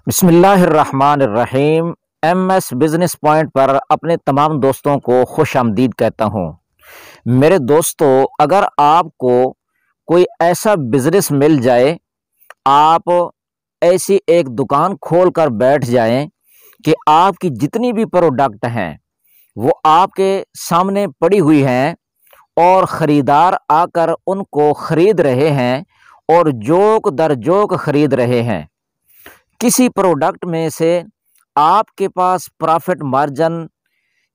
बिस्मिल्लाहिर्रहमानिर्रहीम। MS business point पर अपने तमाम दोस्तों को खुश आमदीद कहता हूँ। मेरे दोस्तों, अगर आपको कोई ऐसा बिजनेस मिल जाए, आप ऐसी एक दुकान खोल कर बैठ जाएं कि आपकी जितनी भी प्रोडक्ट हैं वो आपके सामने पड़ी हुई हैं और ख़रीदार आकर उनको ख़रीद रहे हैं और जोक दर जोक ख़रीद रहे हैं। किसी प्रोडक्ट में से आपके पास प्रॉफिट मार्जिन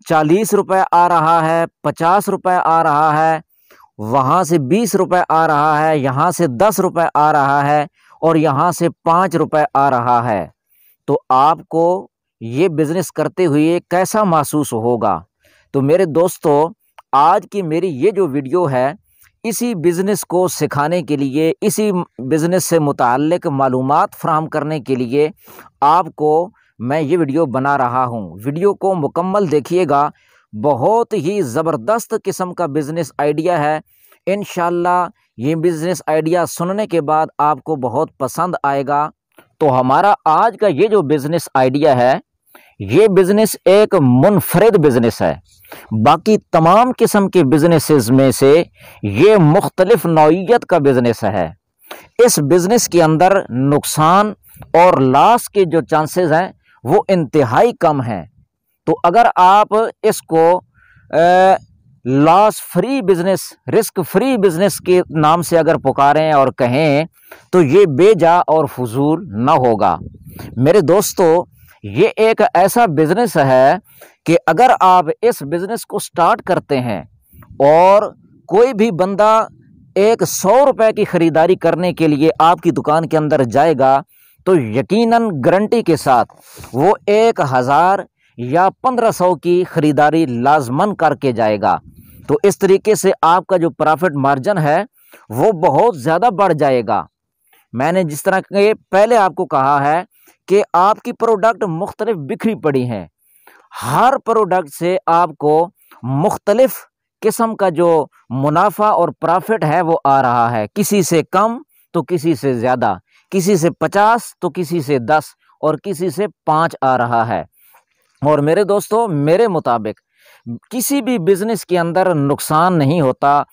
40 रुपये आ रहा है, 50 रुपये आ रहा है, वहाँ से 20 रुपये आ रहा है, यहाँ से 10 रुपये आ रहा है और यहाँ से 5 रुपये आ रहा है, तो आपको ये बिज़नेस करते हुए कैसा महसूस होगा। तो मेरे दोस्तों, आज की मेरी ये जो वीडियो है, इसी बिज़नेस को सिखाने के लिए, इसी बिज़नेस से मुताल्लिक़ मालूमात फ़राहम करने के लिए आपको मैं ये वीडियो बना रहा हूँ। वीडियो को मुकम्मल देखिएगा। बहुत ही ज़बरदस्त किस्म का बिज़नेस आइडिया है। इंशाअल्लाह ये बिज़नेस आइडिया सुनने के बाद आपको बहुत पसंद आएगा। तो हमारा आज का ये जो बिज़नेस आइडिया है, ये बिज़नेस एक मुनफरिद बिज़नेस है। बाकी तमाम किस्म के बिज़नेसेस में से ये मुख्तलिफ नौइयत का बिज़नेस है। इस बिज़नेस के अंदर नुकसान और लॉस के जो चांसेस हैं वो इंतहाई कम हैं। तो अगर आप इसको loss free business, risk free business के नाम से अगर पुकारें और कहें तो ये बेजा और फजूल न होगा। मेरे दोस्तों, ये एक ऐसा बिज़नेस है कि अगर आप इस बिज़नेस को स्टार्ट करते हैं और कोई भी बंदा एक 100 रुपये की ख़रीदारी करने के लिए आपकी दुकान के अंदर जाएगा तो यकीनन गारंटी के साथ वो 1000 या 1500 की ख़रीदारी लाजमन करके जाएगा। तो इस तरीके से आपका जो प्रॉफिट मार्जिन है वो बहुत ज़्यादा बढ़ जाएगा। मैंने जिस तरह के पहले आपको कहा है कि आपकी प्रोडक्ट मुख्तलिफ बिखरी पड़ी हैं, हर प्रोडक्ट से आपको मुख्तलिफ किस्म का जो मुनाफा और प्रॉफिट है वो आ रहा है। किसी से कम तो किसी से ज़्यादा, किसी से 50 तो किसी से 10 और किसी से 5 आ रहा है। और मेरे दोस्तों, मेरे मुताबिक किसी भी बिज़नेस के अंदर नुकसान नहीं होता,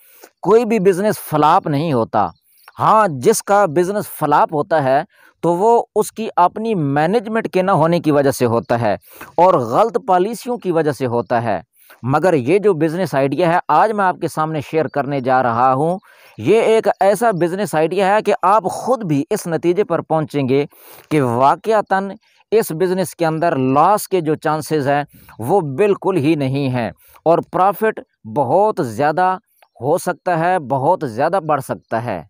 कोई भी बिज़नेस फ्लॉप नहीं होता। हाँ, जिसका बिज़नेस फ्लॉप होता है तो वो उसकी अपनी मैनेजमेंट के ना होने की वजह से होता है और गलत पॉलिसियों की वजह से होता है। मगर ये जो बिज़नेस आइडिया है आज मैं आपके सामने शेयर करने जा रहा हूँ, ये एक ऐसा बिज़नेस आइडिया है कि आप ख़ुद भी इस नतीजे पर पहुँचेंगे कि वाक़यातन इस बिज़नेस के अंदर लॉस के जो चांसेस हैं वो बिल्कुल ही नहीं हैं और प्रॉफिट बहुत ज़्यादा हो सकता है, बहुत ज़्यादा बढ़ सकता है।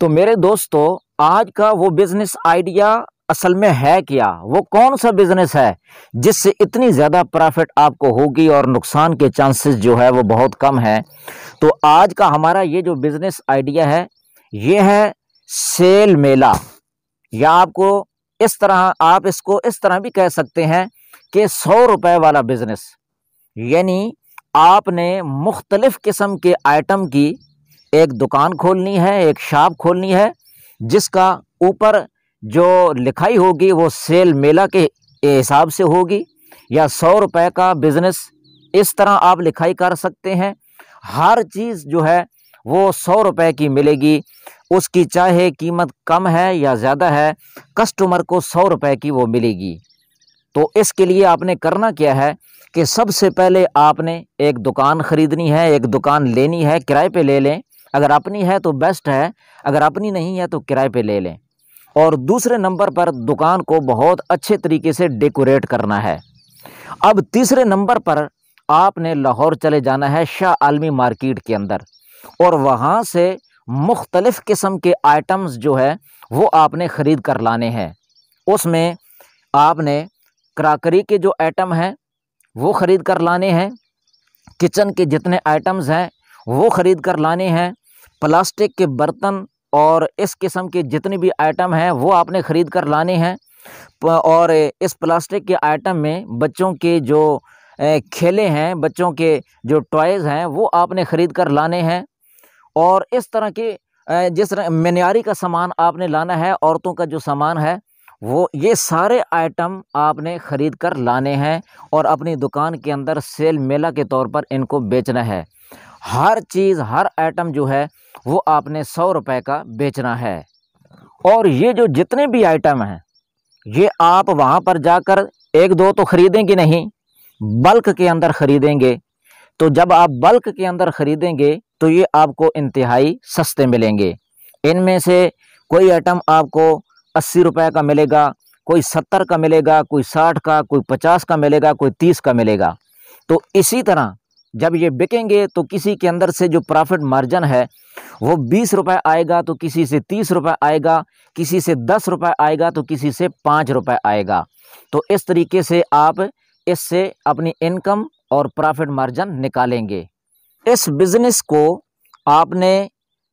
तो मेरे दोस्तों, आज का वो बिज़नेस आइडिया असल में है क्या, वो कौन सा बिज़नेस है जिससे इतनी ज़्यादा प्रॉफिट आपको होगी और नुकसान के चांसेस जो है वो बहुत कम है। तो आज का हमारा ये जो बिज़नेस आइडिया है ये है सेल मेला, या आपको इस तरह, आप इसको इस तरह भी कह सकते हैं कि 100 रुपये वाला बिज़नेस। यानी आपने मुख्तलिफ किस्म के आइटम की एक दुकान खोलनी है, एक शॉप खोलनी है, जिसका ऊपर जो लिखाई होगी वो सेल मेला के हिसाब से होगी, या 100 रुपये का बिज़नेस, इस तरह आप लिखाई कर सकते हैं। हर चीज़ जो है वो 100 रुपये की मिलेगी, उसकी चाहे कीमत कम है या ज़्यादा है, कस्टमर को 100 रुपये की वो मिलेगी। तो इसके लिए आपने करना क्या है कि सबसे पहले आपने एक दुकान ख़रीदनी है, एक दुकान लेनी है, किराए पे ले लें। अगर अपनी है तो बेस्ट है, अगर अपनी नहीं है तो किराए पे ले लें। और दूसरे नंबर पर दुकान को बहुत अच्छे तरीके से डेकोरेट करना है। अब तीसरे नंबर पर आपने लाहौर चले जाना है, शाह आलमी मार्केट के अंदर, और वहाँ से मुख्तलिफ़ किस्म के आइटम्स जो है वो आपने ख़रीद कर लाने हैं। उसमें आपने क्राकरी के जो आइटम हैं वो ख़रीद कर लाने हैं, किचन के जितने आइटम्स हैं वो ख़रीद कर लाने हैं, प्लास्टिक के बर्तन और इस किस्म के जितने भी आइटम हैं वो आपने ख़रीद कर लाने हैं। और इस प्लास्टिक के आइटम में बच्चों के जो खेले हैं, बच्चों के जो टॉयज़ हैं वो आपने ख़रीद कर लाने हैं। और इस तरह के जिस तरह मनियारी का सामान आपने लाना है, औरतों का जो सामान है वो ये सारे आइटम आपने ख़रीद कर लाने हैं और अपनी दुकान के अंदर सेल मेला के तौर पर इनको बेचना है। हर चीज़, हर आइटम जो है वो आपने 100 रुपए का बेचना है। और ये जो जितने भी आइटम हैं ये आप वहाँ पर जाकर एक दो तो ख़रीदेंगे नहीं, बल्क के अंदर ख़रीदेंगे। तो जब आप बल्क के अंदर ख़रीदेंगे तो ये आपको इंतहाई सस्ते मिलेंगे। इनमें से कोई आइटम आपको 80 रुपए का मिलेगा, कोई 70 का मिलेगा, कोई 60 का, कोई 50 का मिलेगा, कोई 30 का मिलेगा। तो इसी तरह जब ये बिकेंगे तो किसी के अंदर से जो प्रॉफिट मार्जिन है वो 20 रुपए आएगा, तो किसी से 30 रुपए आएगा, किसी से 10 रुपए आएगा, तो किसी से 5 रुपए आएगा। तो इस तरीके से आप इससे अपनी इनकम और प्रॉफिट मार्जिन निकालेंगे। इस बिज़नेस को आपने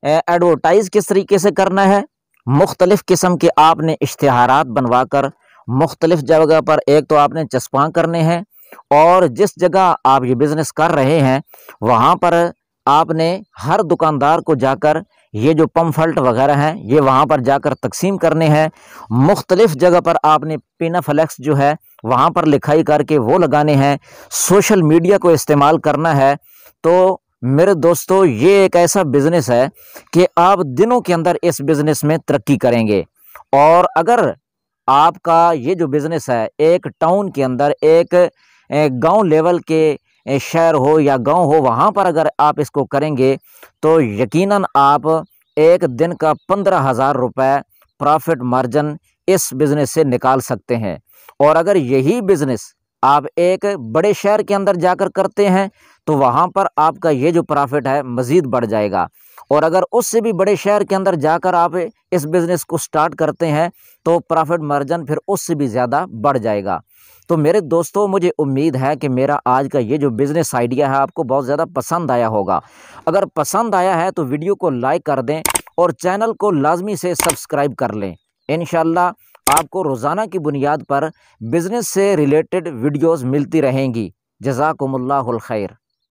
एडवर्टाइज़ किस तरीके से करना है, मुख्तलिफ़ किस्म के आपने इश्तिहारात बनवा कर मुख्तलिफ़ जगह पर एक तो आपने चस्पां करने हैं, और जिस जगह आप ये बिज़नेस कर रहे हैं वहाँ पर आपने हर दुकानदार को जाकर ये जो पम्फल्ट वगैरह हैं ये वहाँ पर जाकर तकसीम करने हैं। मुख्तलिफ़ जगह पर आपने पिनाफ्लेक्स जो है वहाँ पर लिखाई करके वो लगाने हैं। सोशल मीडिया को इस्तेमाल करना है। तो मेरे दोस्तों, ये एक ऐसा बिज़नेस है कि आप दिनों के अंदर इस बिज़नेस में तरक्की करेंगे। और अगर आपका ये जो बिज़नेस है एक टाउन के अंदर, एक गांव लेवल के शहर हो या गांव हो, वहाँ पर अगर आप इसको करेंगे तो यकीनन आप एक दिन का 15,000 रुपये प्रॉफिट मार्जिन इस बिज़नेस से निकाल सकते हैं। और अगर यही बिज़नेस आप एक बड़े शहर के अंदर जाकर करते हैं तो वहाँ पर आपका ये जो प्रॉफिट है मज़ीद बढ़ जाएगा। और अगर उससे भी बड़े शहर के अंदर जाकर आप इस बिज़नेस को स्टार्ट करते हैं तो प्रॉफिट मार्जिन फिर उससे भी ज़्यादा बढ़ जाएगा। तो मेरे दोस्तों, मुझे उम्मीद है कि मेरा आज का ये जो बिज़नेस आइडिया है आपको बहुत ज़्यादा पसंद आया होगा। अगर पसंद आया है तो वीडियो को लाइक कर दें और चैनल को लाजमी से सब्सक्राइब कर लें। इंशाल्लाह आपको रोज़ाना की बुनियाद पर बिज़नेस से रिलेटेड वीडियोज़ मिलती रहेंगी। जज़ाकुमुल्लाहुल खैर।